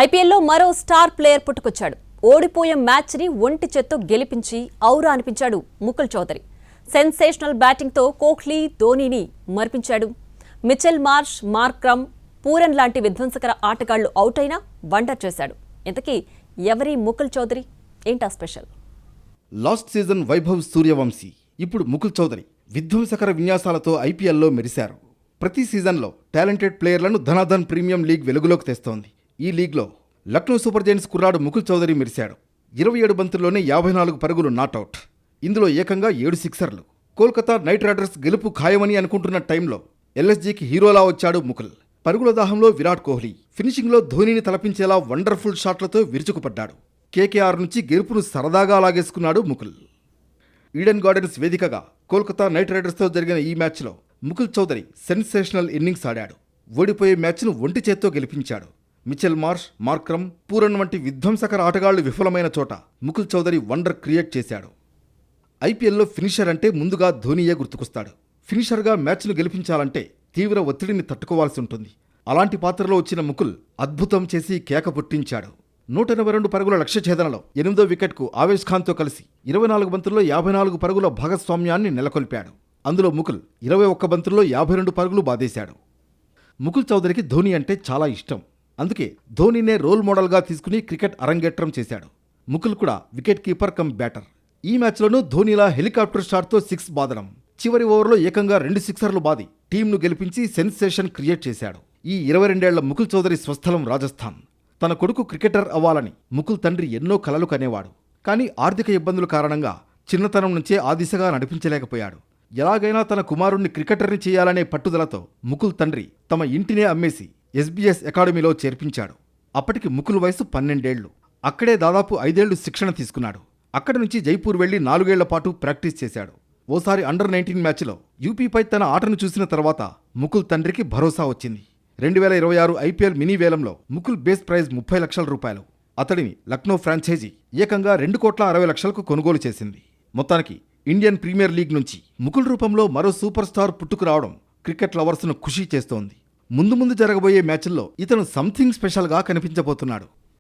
ఐపీఎల్లో మరో star player పుట్టుకొచ్చాడు. ఓడిపోయే మ్యాచ్ని ఒంటి చేత్తో గెలిపించి ఔరా అనిపించాడు ముకుల్ చౌదరి. సెన్సేషనల్ బ్యాటింగ్తో కోహ్లీ, ధోనీని మరిపించాడు. మిచెల్ మార్ష్, మార్క్రమ్, పూరన్ లాంటి విధ్వంసకర ఆటగాళ్లు అవుట్ అయినా వండర్ చేశాడు. ఇంతకీ ఎవరి ముకుల్ చౌదరి? ఏంటా special? Last season Vaibhav Suryavanshi, ఇప్పుడు ముకుల్ చౌదరి విధ్వంసకర విన్యాసాలతో ఐపీఎల్లో మెరిశారు. ప్రతి సీజన్లో టాలెంటెడ్ ప్లేయర్లను ధనాధన్ ప్రీమియం లీగ్ వెలుగులోకి తెస్తోంది. ఈ లీగ్లో లక్నో సూపర్ జైంట్స్ కుర్రాడు ముకుల్ చౌదరి మెరిశాడు. 27 బంతుల్లోనే 54 పరుగులు నాట్అవుట్. ఇందులో ఏకంగా 7 సిక్సర్లు. కోల్కతా నైట్ రైడర్స్ గెలుపు ఖాయమని అనుకుంటున్న టైంలో ఎల్ఎస్జీకి హీరోలా వచ్చాడు ముకుల్. పరుగుల దాహంలో విరాట్ కోహ్లీ, ఫినిషింగ్లో ధోనీని తలపించేలా వండర్ఫుల్ షాట్లతో విరుచుకుపడ్డాడు. కేకేఆర్ నుంచి గెలుపును సరదాగా లాగేసుకున్నాడు ముకుల్. ఈడెన్ గార్డెన్స్ వేదికగా కోల్కతా నైట్ రైడర్స్తో జరిగిన ఈ మ్యాచ్లో ముకుల్ చౌదరి సెన్సేషనల్ ఇన్నింగ్స్ ఆడాడు. ఓడిపోయే మ్యాచ్ను ఒంటి చేత్తో గెలిపించాడు. మిచెల్ మార్ష్, మార్క్రమ్, పూరన్ వంటి విధ్వంసకర ఆటగాళ్లు విఫలమైన చోట ముకుల్ చౌదరి వండర్ క్రియేట్ చేశాడు. ఐపీఎల్లో ఫినిషర్ అంటే ముందుగా ధోనీయే గుర్తుకొస్తాడు. ఫినిషర్గా మ్యాచ్ను గెలిపించాలంటే తీవ్ర ఒత్తిడిని తట్టుకోవాల్సి ఉంటుంది. అలాంటి పాత్రలో వచ్చిన ముకుల్ అద్భుతం చేసి కేక పుట్టించాడు. 182 పరుగుల లక్ష్య ఛేదనలో 8వ వికెట్కు ఆవేశ్ ఖాన్తో కలిసి 24 బంతుల్లో 54 పరుగుల భాగస్వామ్యాన్ని నెలకొల్పాడు. అందులో ముకుల్ 21 బంతుల్లో 52 పరుగులు బాదేశాడు. ముకుల్ చౌదరికి ధోనీ అంటే చాలా ఇష్టం. అందుకే ధోనీనే రోల్ మోడల్గా తీసుకుని క్రికెట్ అరంగేట్రం చేశాడు. ముకుల్ కూడా వికెట్ కీపర్ కమ్ బ్యాటర్. ఈ మ్యాచ్లోనూ ధోనీలా హెలికాప్టర్ షాట్తో 6 బాదడం, చివరి ఓవర్లో ఏకంగా 2 సిక్సర్లు బాది టీంను గెలిపించి సెన్సేషన్ క్రియేట్ చేశాడు. ఈ 22 ఏళ్ల ముకుల్ చౌదరి స్వస్థలం రాజస్థాన్. తన కొడుకు క్రికెటర్ అవ్వాలని ముకుల్ తండ్రి ఎన్నో కలలు కనేవాడు. కానీ ఆర్థిక ఇబ్బందుల కారణంగా చిన్నతనం నుంచే ఆ దిశగా నడిపించలేకపోయాడు. ఎలాగైనా తన కుమారుణ్ణి క్రికెటర్ని చేయాలనే పట్టుదలతో ముకుల్ తండ్రి తమ ఇంటినే అమ్మేసి ఎస్బీఎస్ అకాడమీలో చేర్పించాడు. అప్పటికి ముకుల్ వయసు 12 ఏళ్లు. అక్కడే దాదాపు 5 ఏళ్లు శిక్షణ తీసుకున్నాడు. అక్కడి నుంచి జైపూర్ వెళ్లి 4 ఏళ్ల పాటు ప్రాక్టీస్ చేశాడు. ఓసారి అండర్-19 మ్యాచ్లో యూపీపై తన ఆటను చూసిన తర్వాత ముకుల్ తండ్రికి భరోసా వచ్చింది. 2026 ఐపీఎల్ మినీ వేలంలో ముకుల్ బేస్ ప్రైజ్ 30 లక్షల రూపాయలు. అతడిని లక్నో ఫ్రాంచైజీ ఏకంగా 2,60,00,000కు కొనుగోలు చేసింది. మొత్తానికి ఇండియన్ ప్రీమియర్ లీగ్ నుంచి ముకుల్ రూపంలో మరో సూపర్ స్టార్ పుట్టుకురావడం క్రికెట్ లవర్స్ను ఖుషీ చేస్తోంది. ముందు జరగబోయే మ్యాచ్ల్లో ఇతను సంథింగ్ స్పెషల్గా కనిపించబోతున్నాడు.